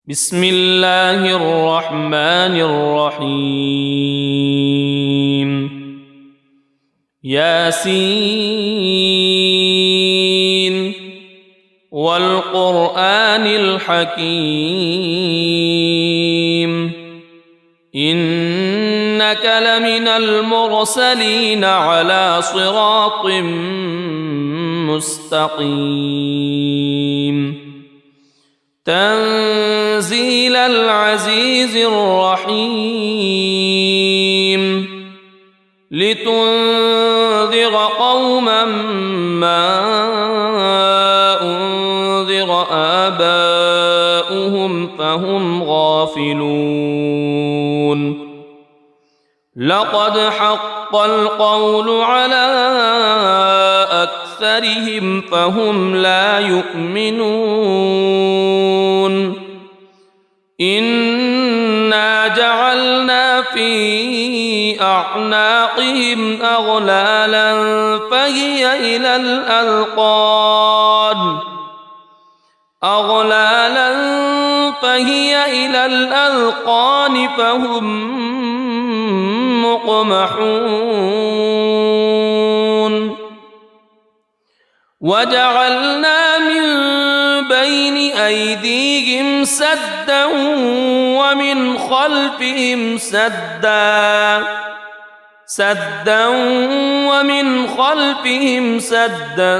بسم الله الرحمن الرحيم ياسين والقرآن الحكيم إنك لمن المرسلين على صراط مستقيم تنزيل العزيز الرحيم لتنذر قوما ما أنذر آباؤهم فهم غافلون لقد حق القول على أكثرهم فهم لا يؤمنون إنا جعلنا في أعناقهم أغلالا فهي إلى الأذقان فهم مقمحون وجعلنا من بين أيديهم سدا ومن خلفهم سدا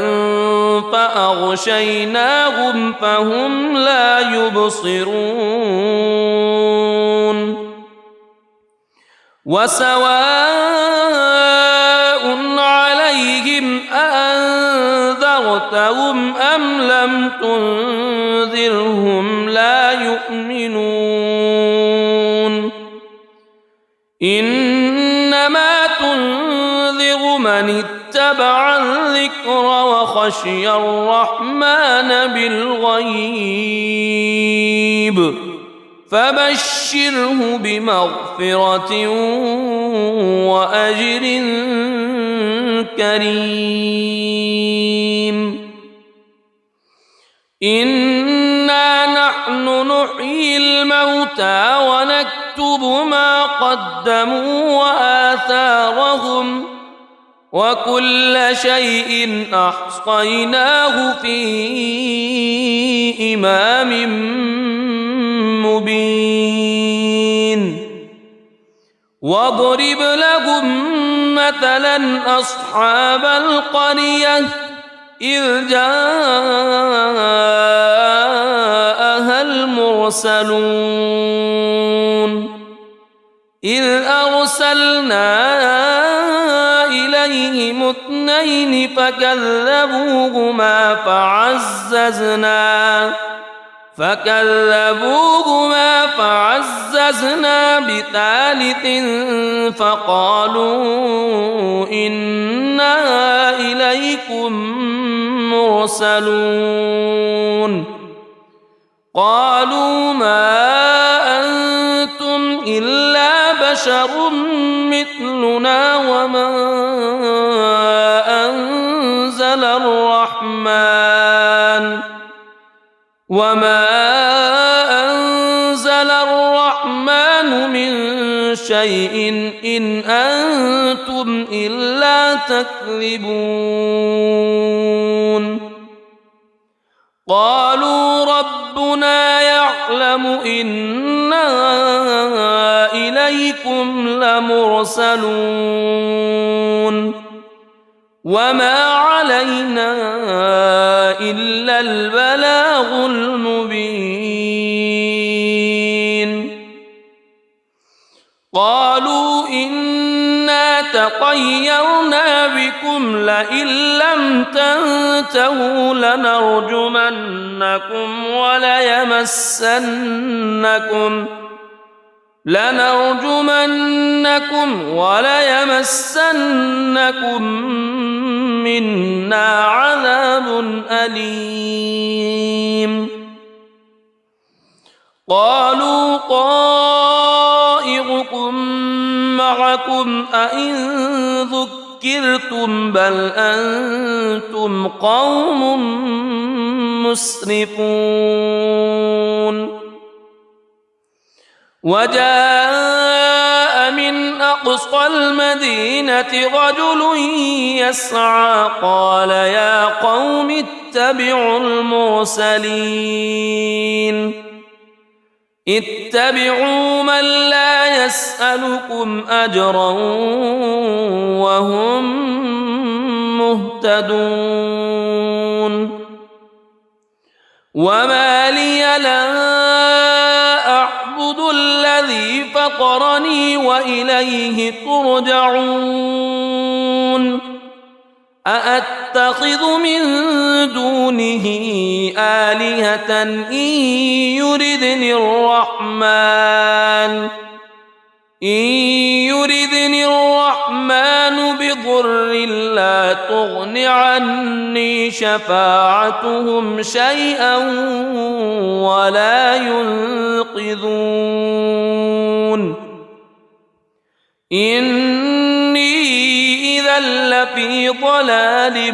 فأغشيناهم فهم لا يبصرون وسواء عليهم أأنذرتهم أم لم تنذرهم لا يؤمنون إنما تنذر من اتبع الذكر وخشي الرحمن بالغيب فبشره بمغفرة وأجر كريم إنا نحن نحيي الموتى ونكتب ما قدموا وآثارهم وكل شيء أحصيناه في إمام مبين واضرب لهم مثلا أصحاب القرية إذ جاءها المرسلون إذ أرسلنا إليهم اثنين فكذبوهما فعززنا بثالث فقالوا إنا إليكم مرسلون قالوا ما أنتم إلا بشر مثلنا وما أنزل الرحمن من شيء إن أنتم إلا تكذبون قالوا ربنا يعلم إنا إليكم لمرسلون وما علينا إلا البلاغ المبين قالوا إنا تطيرنا بكم لئن لم تنتهوا لنرجمنكم وليمسنكم منا عذاب أليم قالوا طائركم معكم أئن ذكرتم بل أنتم قوم مسرفون وجاء من أقصى المدينة رجل يسعى قال يا قوم اتبعوا المرسلين اتبعوا من لا يسألكم أجرا وهم مهتدون وما لي لا أعبد الذي فطرني وإليه ترجعون أأتخذ من دونه آلهة إن يردني الرحمن بضر لا تغن عني شفاعتهم شيئا ولا ينقذون إني إذا لفي ضلال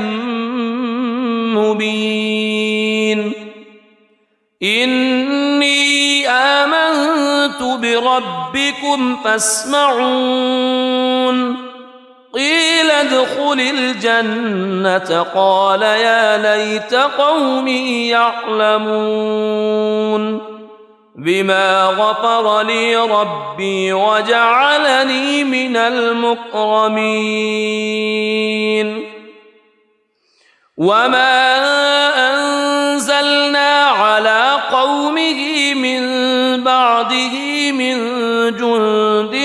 مبين إني آمنت بربكم فاسمعون قيل ادخل الجنة قال يا ليت قومي يعلمون بما غفر لي ربي وجعلني من المكرمين وما أنزلنا على قومه من بعده من جند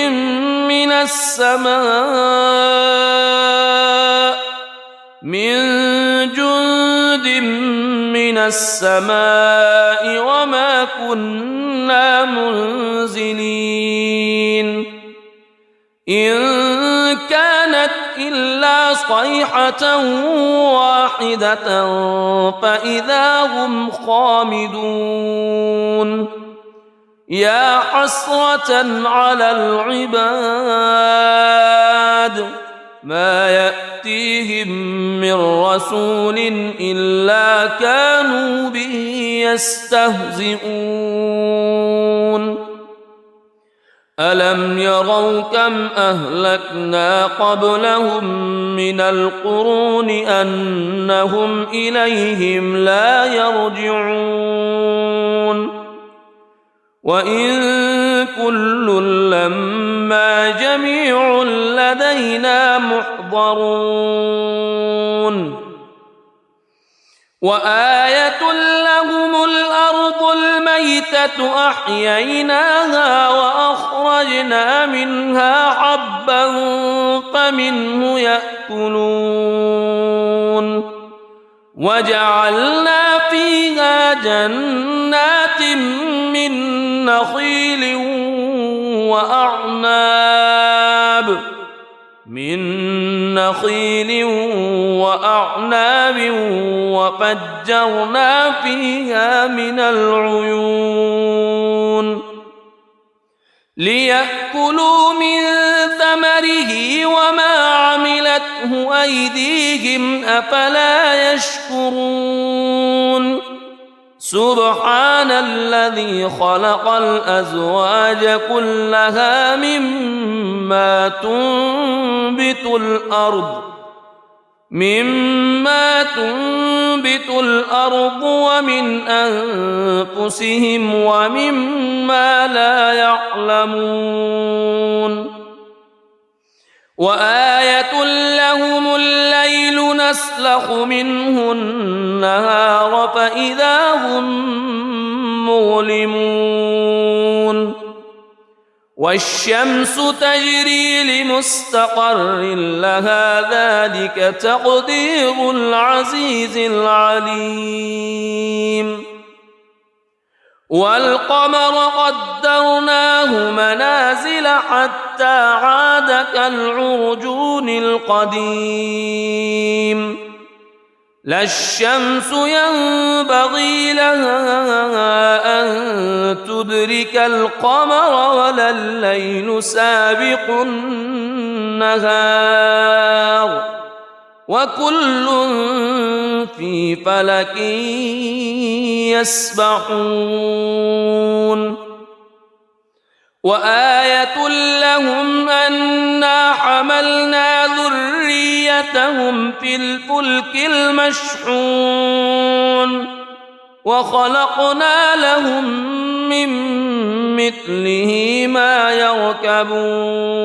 من السماء وما كنا منزلين إن كانت إلا صيحة واحدة فإذا هم خامدون يا حسرة على العباد ما يأتيهم من رسول إلا كانوا به يستهزئون ألم يروا كم أهلكنا قبلهم من القرون أنهم إليهم لا يرجعون وإن كل لما جميع لدينا محضرون وآية لهم الأرض الميتة أحييناها وأخرجنا منها حبا فمنه يأكلون وجعلنا فيها جنات من نخيل وأعناب وفجرنا فيها من العيون ليأكلوا من ثمره وما عملته أيديهم أفلا يشكرون سبحان الذي خلق الأزواج كلها مما تنبت الأرض ومن أنفسهم ومما لا يعلمون وآية لهم الليل نسلخ منه النهار فإذا هم مظلمون والشمس تجري لمستقر لها ذلك تقدير العزيز العليم والقمر قدرناه منازل حتى عاد كالعرجون القديم لا الشمس ينبغي لها أن تدرك القمر ولا الليل سابق النهار وكل في فلك يسبحون وآية لهم أنا حملنا ذريتهم في الفلك المشحون وخلقنا لهم من مثله ما يركبون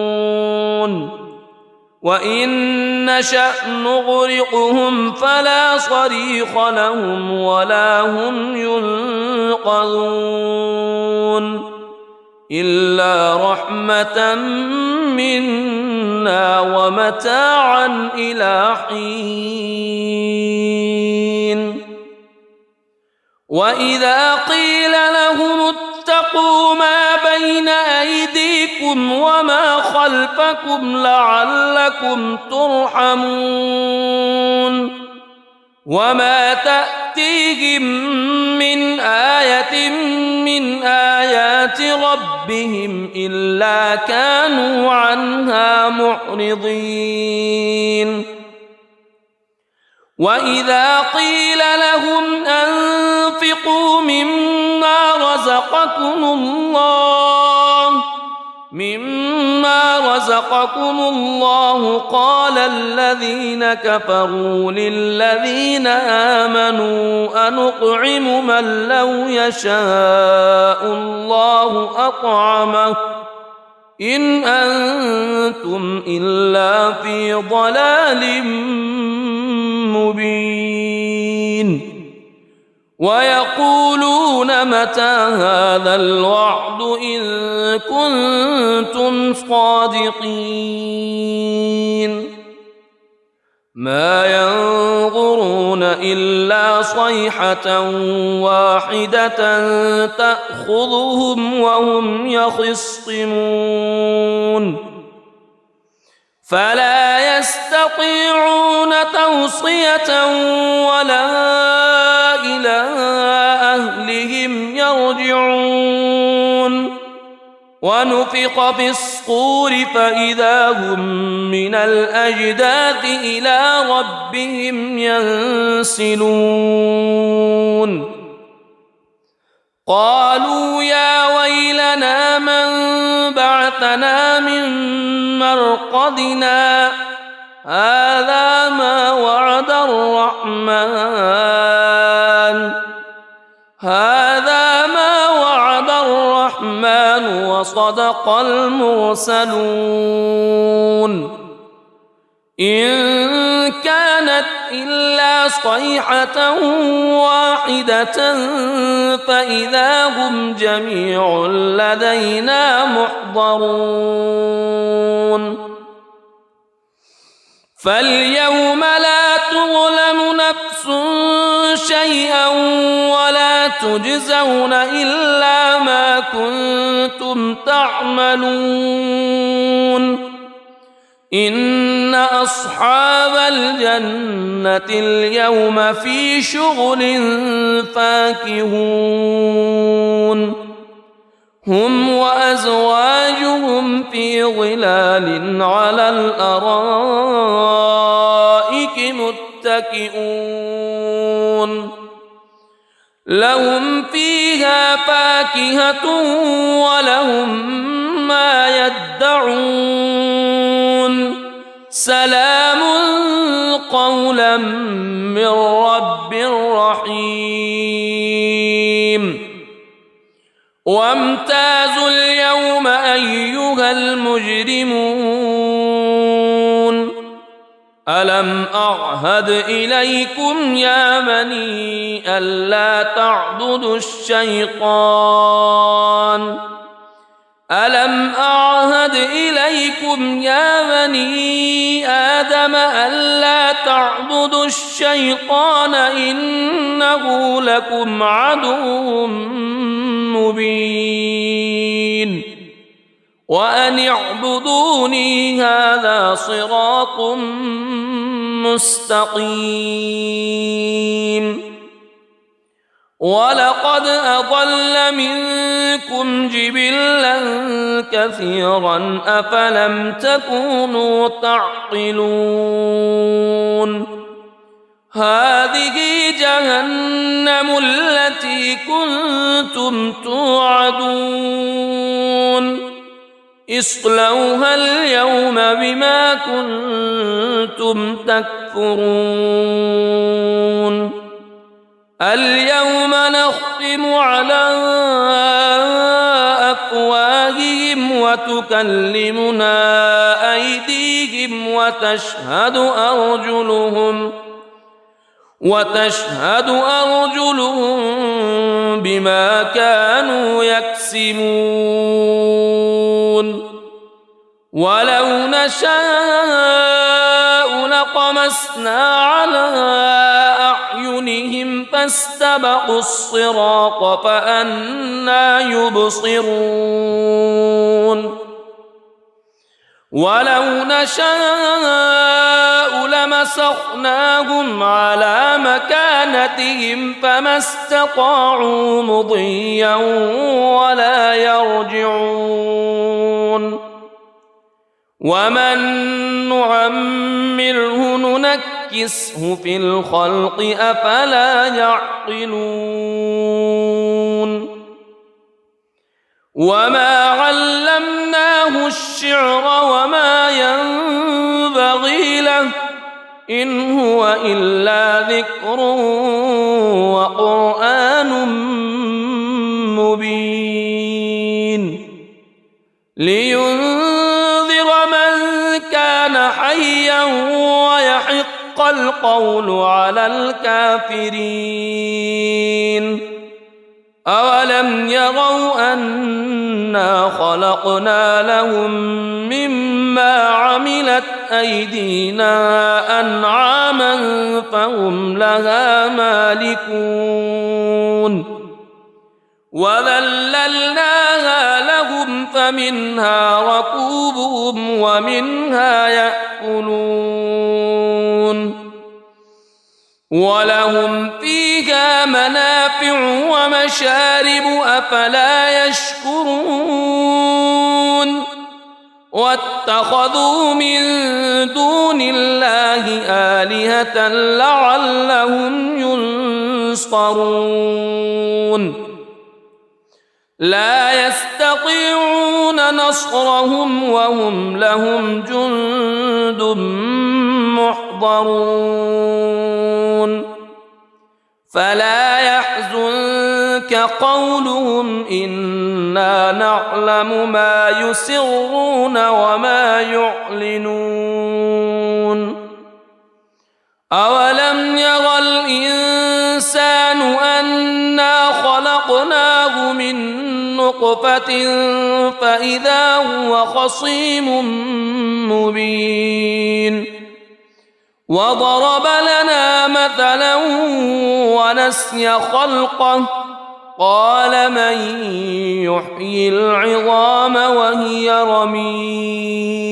وإن نشأ نغرقهم فلا صريخ لهم ولا هم ينقذون إلا رحمة منا ومتاعا إلى حين وإذا قيل لهم اتقوا ما بين أيديكم وما خلفكم لعلكم ترحمون وما تأتيهم من آية من آيات ربهم إلا كانوا عنها معرضين وإذا قيل لهم أنفقوا مما رزقكم الله قال الذين كفروا للذين آمنوا أنطعم من لو يشاء الله أطعمه إن أنتم إلا في ضلال مبين ويقولون متى هذا الوعد إن كنتم صادقين ما ينظرون إلا صيحة واحدة تأخذهم وهم يخصمون فلا يستطيعون توصية ولا إلى أهلهم يرجعون ونفخ في الصور فإذا هم من الأجداث إلى ربهم ينسلون قالوا يا ويلنا من بعثنا من مرقدنا هذا ما وعد الرحمن وصدق المرسلون إن كانت إلا صيحة واحدة فإذا هم جميع لدينا محضرون فاليوم لا تظلم نفس شيئا ولا تجزون إلا ما كنتم تعملون إن أصحاب الجنة اليوم في شغل فاكهون هم وأزواجهم في ظلال على الأرائك متكئون لهم فيها فاكهة ولهم ما يدعون سلام قولا من رب رحيم وامتازوا اليوم أيها المجرمون ألم أعهد إليكم يا بني ألا تعبدوا الشيطان ألم أعهد إليكم يا بني آدم ألا تعبدوا الشيطان إنه لكم عدو مبين وأن اعبدوني هذا صراط مستقيم ولقد أضل منكم جبلا كثيرا أفلم تكونوا تعقلون هذه جهنم التي كنتم توعدون اصلوها اليوم بما كنتم تكفرون اليوم نختم على أفواههم وتكلمنا أيديهم وتشهد أرجلهم بما كانوا يكسبون ولو نشاء لطمسنا على أعينهم فاستبقوا الصراط فأنى يبصرون ولو نشاء لمسخناهم على مكانتهم فما استطاعوا مضيا ولا يرجعون ومن نعمره ننكسه في الخلق أفلا يعقلون وما علمناه الشعر وما ينبغي له إن هو إلا ذكر وقرآن مبين لينذر من كان حيا ويحق القول على الكافرين أولم يروا أنا خلقنا لهم مما عملت أيدينا أنعاما فهم لها مالكون وذللناها لهم فمنها ركوبهم ومنها يأكلون ولهم فيها منافع ومشارب أفلا يشكرون واتخذوا من دون الله آلهة لعلهم ينصرون لا يستطيعون نصرهم وهم لهم جند محضرون فلا يحزنك قولهم إنا نعلم ما يسرون وما يعلنون أولم ير الإنسان أنا خلقناه من نطفة فإذا هو خصيم مبين وضرب لنا مثلا ونسي خلقه قال من يحيي العظام وهي رميم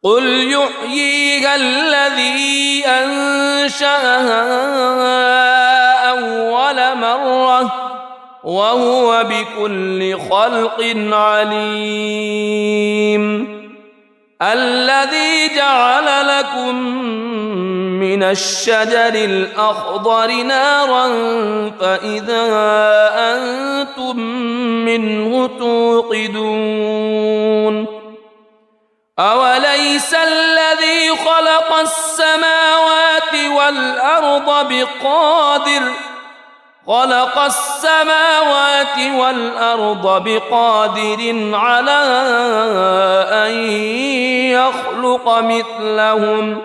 قل يحييها الذي أنشأها أول مرة وهو بكل خلق عليم الذي جعل لكم من الشجر الأخضر نارا فإذا أنتم منه توقدون أوليس الذي خلق السماوات والأرض بقادر على أن يخلق مثلهم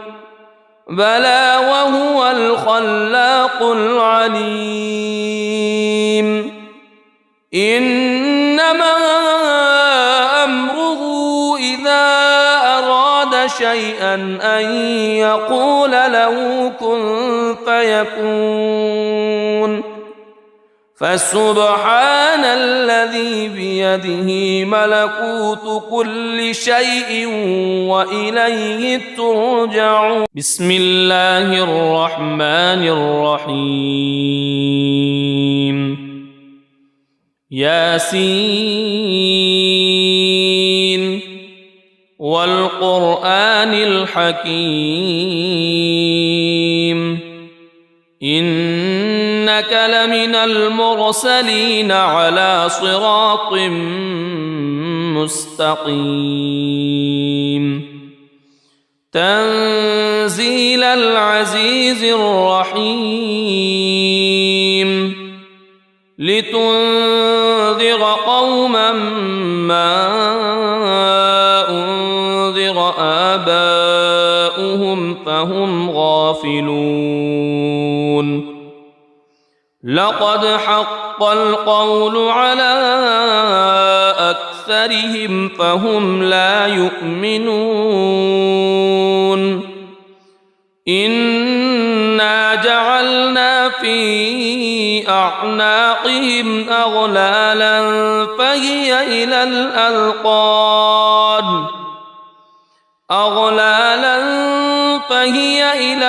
بلى وهو الخلاق العليم إنما أمره إذا أراد شيئا أن يقول له كن فيكون فسبحان الذي بيده ملكوت كل شيء وإليه ترجعون بسم الله الرحمن الرحيم ياسين والقرآن الحكيم إنك لمن المرسلين على صراط مستقيم تنزيل العزيز الرحيم لتنذر قوما ما أنذر آباؤهم فهم غافلون لقد حق القول على أكثرهم فهم لا يؤمنون إنا جعلنا في أعناقهم أغلالا فهي إلى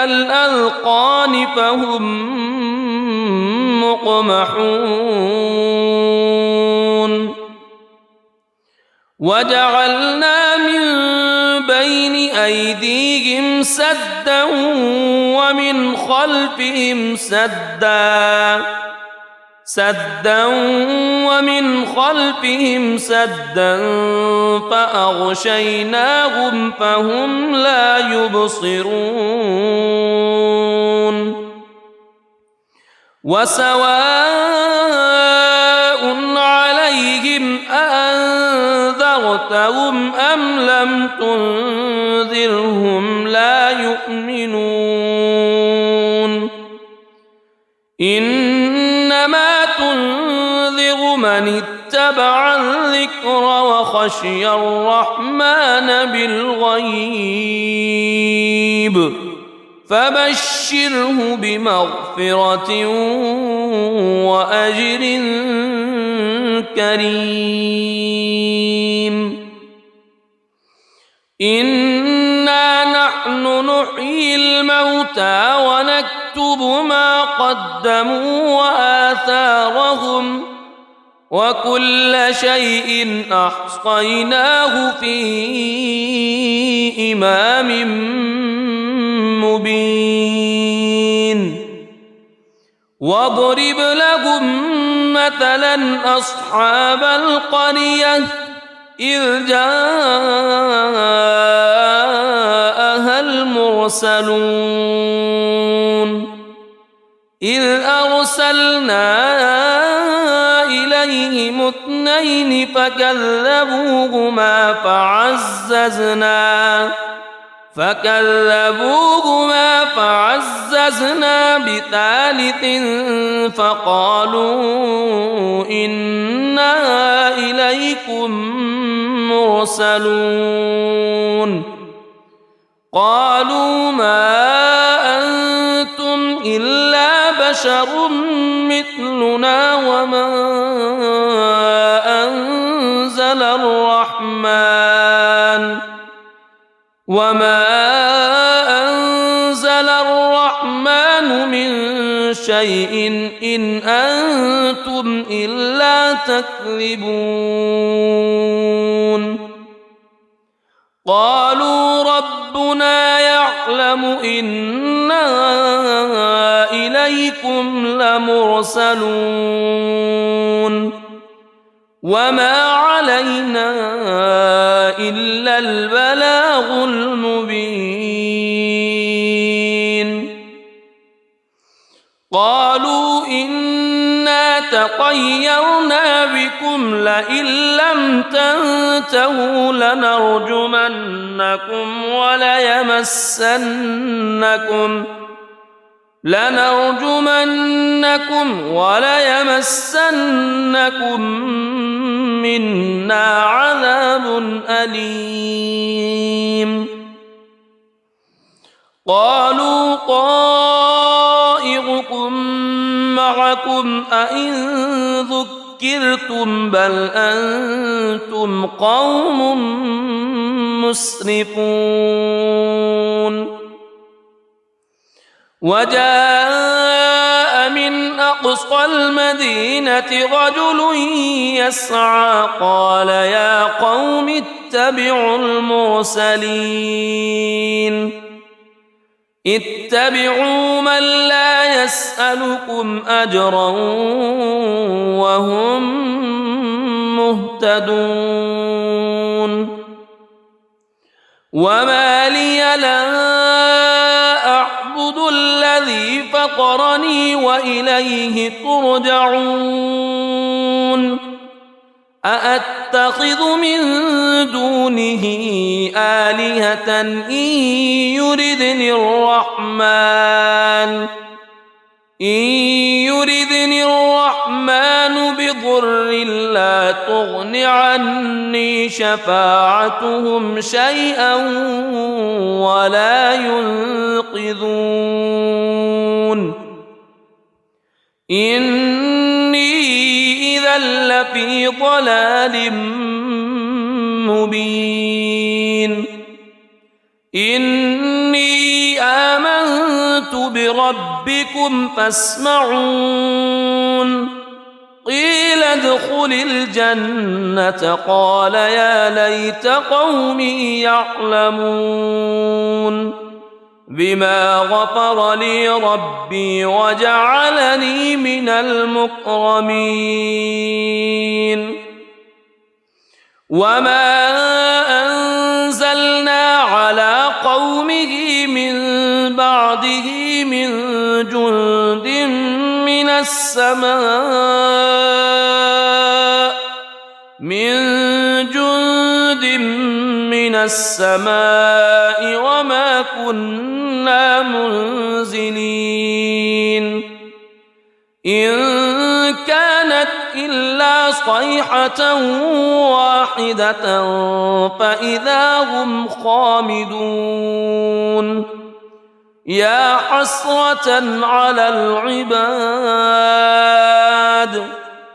الأذقان فهم مقمحون وجعلنا من بين أيديهم سدا ومن خلفهم سدا فأغشيناهم فهم لا يبصرون وسواء عليهم أأنذرتهم أم لم تنذرهم لا يؤمنون إنما تنذر من اتبع الذكر وخشي الرحمن بالغيب فبشره بمغفرة وأجر كريم إنا نحن نحيي الموتى ونكتب ما قدموا وآثارهم وكل شيء أحصيناه في إمام مبين واضرب لهم مثلا أصحاب القرية إذ جاءها المرسلون إذ أرسلنا إليهم اثنين فكذبوهما فعززنا بثالث فقالوا إنا إليكم مرسلون قالوا ما أنتم إلا بشر مثلنا وما أنزل الرحمن من شيء إن أنتم إلا تكذبون قالوا ربنا يعلم إنا إليكم لمرسلون وما علينا إلا البلاغ المبين قالوا إنا تطيرنا بكم لئن لم تنتهوا لنرجمنكم وليمسنكم منا عذاب أليم قالوا طائركم معكم أئن ذكرتم بل أنتم قوم مسرفون وجاء من أقصى المدينة رجل يسعى قال يا قوم اتبعوا من لا يسألكم أجرا وهم مهتدون وما لي لا أعبد الذي فطرني وإليه ترجعون أأتخذ من دونه آلهة إن يردني الرحمن بضر لا تغن عني شفاعتهم شيئا ولا ينقذون إني إذا لفي ضلال مبين إني آمنت بربكم فاسمعون قيل ادخل الجنة قال يا ليت قومي يعلمون بما غفر لي ربي وجعلني من المكرمين وما أنزلنا على قومه من بعده من جند من السماء وما كنا منزلين إن كانت إلا صيحة واحدة فإذا هم خامدون يا حسرة على العباد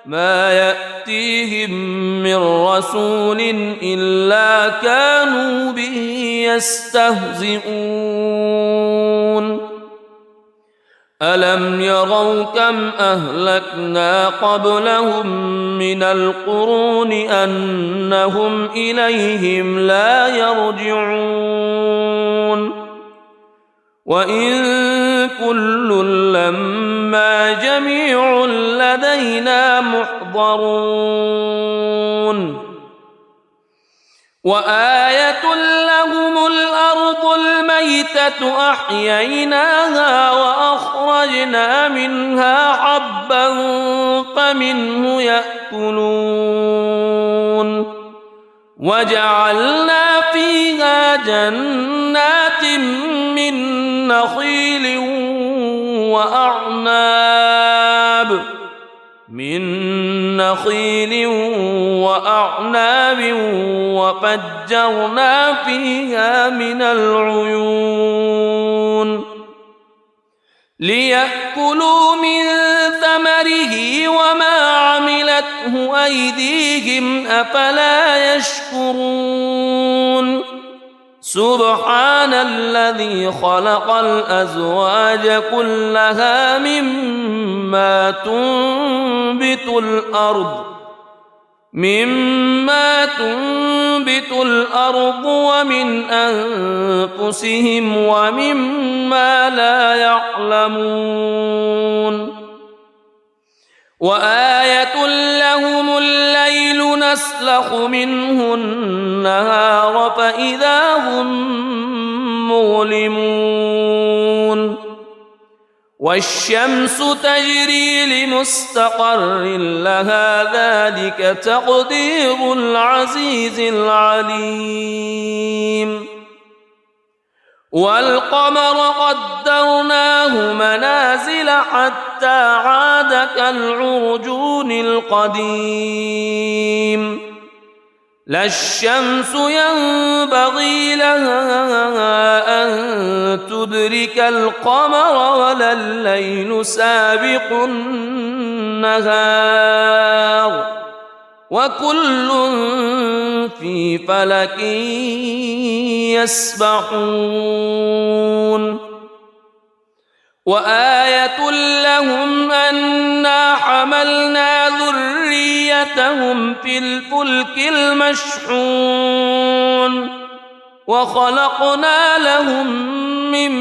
ما يأتيهم من رسول إلا كانوا به يستهزئون ألم يروا كم أهلكنا قبلهم من القرون أنهم إليهم لا يرجعون وإن كل لما جميع لدينا محضرون وآية لهم الأرض الميتة أحييناها وأخرجنا منها حبا فمنه يأكلون وجعلنا فيها جنات من نخيل وأعناب وفجرنا فيها من العيون ليأكلوا من ثمره وما عملته أيديهم أفلا يشكرون سبحان الذي خلق الأزواج كلها مما تنبت الأرض ومن أنفسهم ومما لا يعلمون وآية لهم الليل نسلخ منه النهار فإذا هم مظلمون والشمس تجري لمستقر لها ذلك تقدير العزيز العليم والقمر قدرناه منازل حتى عاد كالعرجون القديم لا الشمس ينبغي لها أن تدرك القمر ولا الليل سابق النهار وكل في فلك يسبحون وآية لهم أنا حملنا ذريتهم في الفلك المشحون وخلقنا لهم من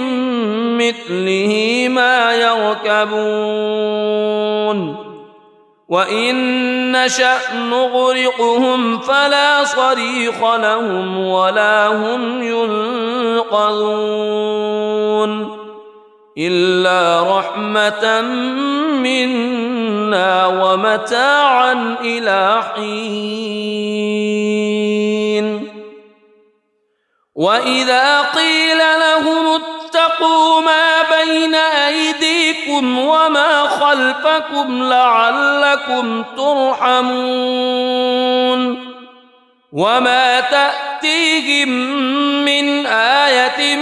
مثله ما يركبون وإن نشأ نغرقهم فلا صريخ لهم ولا هم ينقذون إلا رحمة منا ومتاعا إلى حين وإذا قيل لهم اتقوا ما بين أيديكم وما خلفكم لعلكم ترحمون وما تأتيهم من آية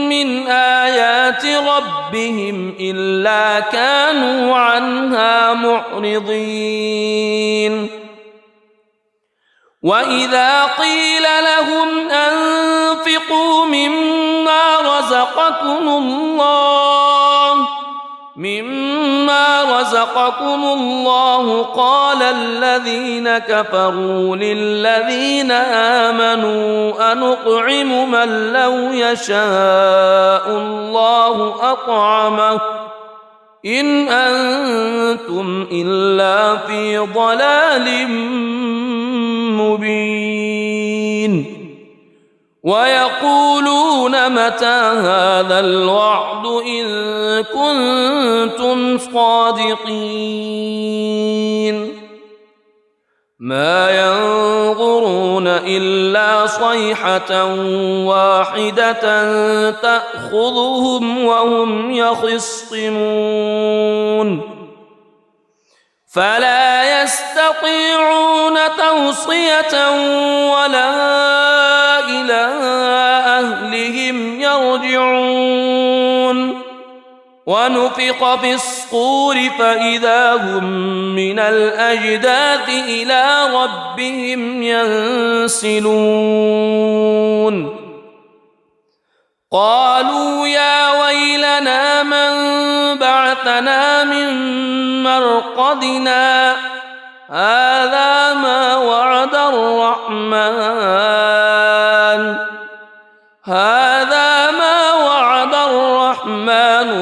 من آيات ربهم إلا كانوا عنها معرضين وإذا قيل لهم أنفقوا مما رزقكم الله قال الذين كفروا للذين آمنوا أنطعم من لو يشاء الله أطعمه إن أنتم إلا في ضلال مبين ويقولون متى هذا الوعد إن كنتم صادقين ما ينظرون إلا صيحة واحدة تأخذهم وهم يخصمون فلا يستطيعون توصية ولا إلى أهلهم يرجعون ونفخ في الصور فإذا هم من الأجداث إلى ربهم ينسلون قالوا يا ويلنا من بعثنا من مرقدنا هذا ما وعد الرحمن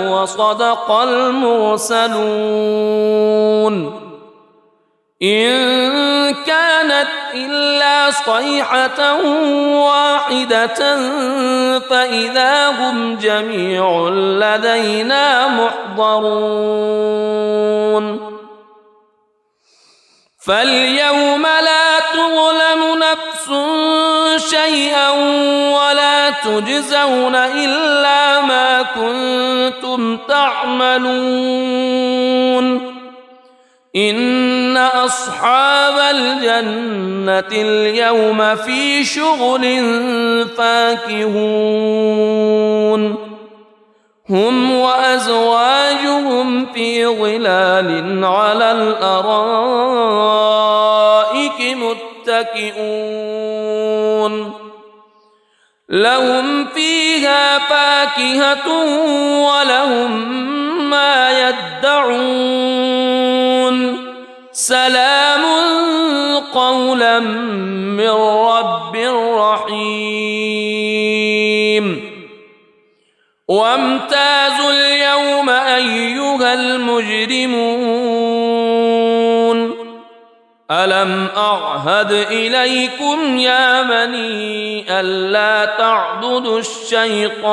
وصدق المرسلون إن كانت إلا صيحة واحدة فإذا هم جميع لدينا محضرون فاليوم لا تظلم نفس شيئا ولا تجزون إلا ما كنتم تعملون إن أصحاب الجنة اليوم في شغل فاكهون هم وأزواجهم في ظلال على الأرائك متكئون لهم فيها فاكهة ولهم ما يدعون سلام قولا من رب رحيم وامتازوا اليوم أيها المجرمون ألم أعهد إليكم يا بني ألا تعبدوا الشيطان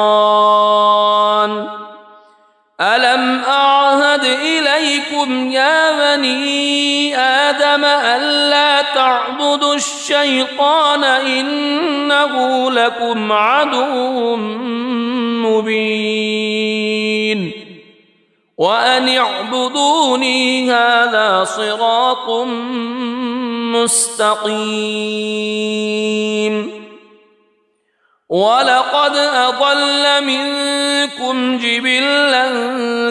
ألم أعهد إليكم يا بني آدم ألا تعبدوا الشيطان إنه لكم عدو مبين وأن اعبدوني هذا صراط مستقيم ولقد أضل منكم جبلا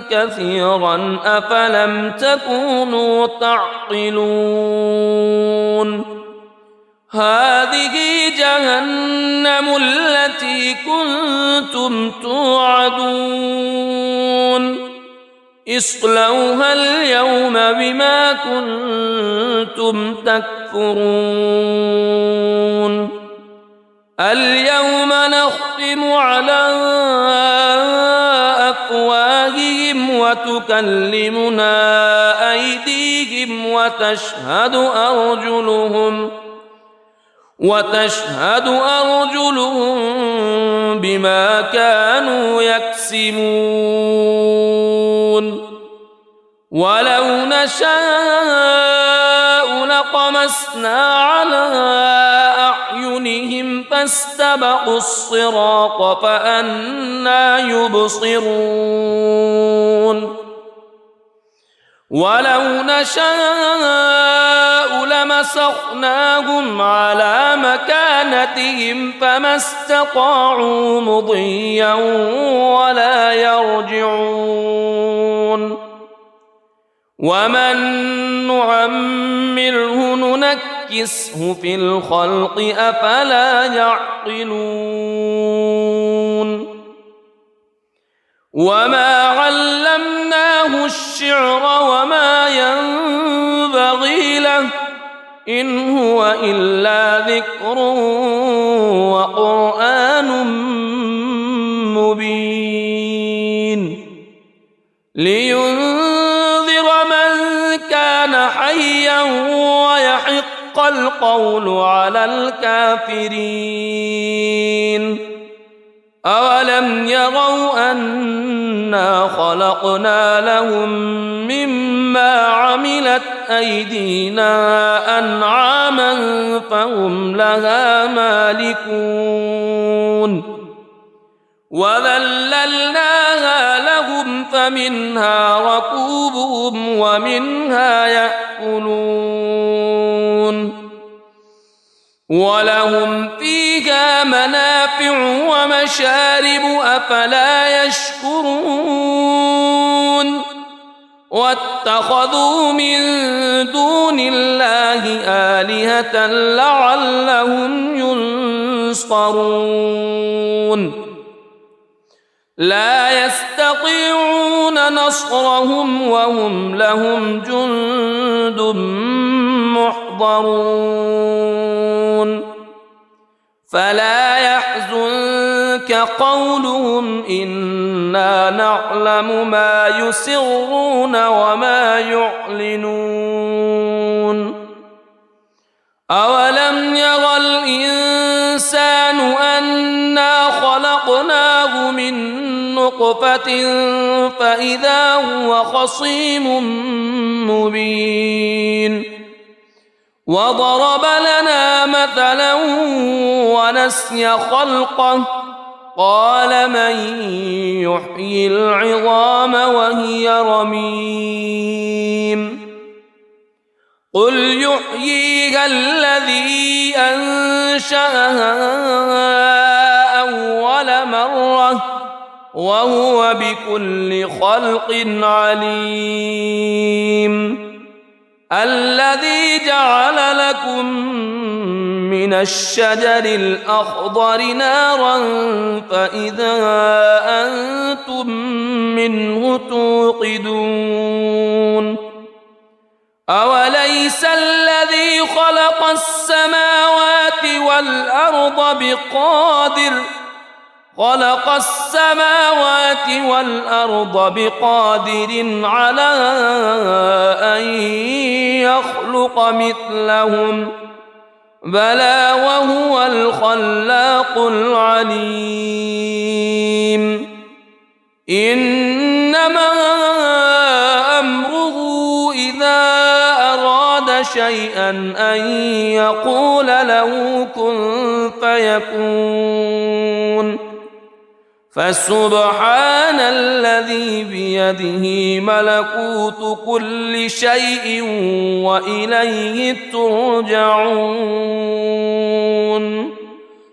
كثيرا أفلم تكونوا تعقلون هذه جهنم التي كنتم توعدون اصلوها اليوم بما كنتم تكفرون اليوم نختم على أفواههم وتكلمنا أيديهم وتشهد أرجلهم بما كانوا يكسبون ولو نشاء لطمسنا على أعينهم فاستبقوا الصراط فأنى يبصرون ولو نشاء لمسخناهم على مكانتهم فما استطاعوا مضيا ولا يرجعون ومن نعمره ننكسه في الخلق أفلا يعقلون وما علمناه الشعر وما ينبغي له إن هو إلا ذكر وقرآن مبين لينذر من كان حيا ويحق القول على الكافرين أولم يروا أنا خلقنا لهم مما عملت أيدينا أنعاما فهم لها مالكون وذللناها لهم فمنها ركوبهم ومنها يأكلون ولهم فيها منافع ومشارب أفلا يشكرون واتخذوا من دون الله آلهة لعلهم ينصرون لا يستطيعون نصرهم وهم لهم جند محضرون فلا يحزنك قولهم إنا نعلم ما يسرون وما يعلنون أولم ير الإنسان أنا خلقناه من نطفة فإذا هو خصيم مبين وضرب لنا مثلا ونسي خلقه قال من يحيي العظام وهي رميم قل يحييها الذي أنشأها أول مرة وهو بكل خلق عليم الذي جعل لكم من الشجر الأخضر نارا فإذا أنتم منه توقدون أوليس الذي خلق السماوات والأرض بقادر على أن يخلق مثلهم بلى وهو الخلاق العليم إنما أمره إذا أراد شيئا أن يقول له كن فيكون فسبحان الذي بيده ملكوت كل شيء وإليه ترجعون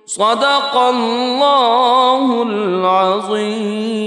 صدق الله العظيم.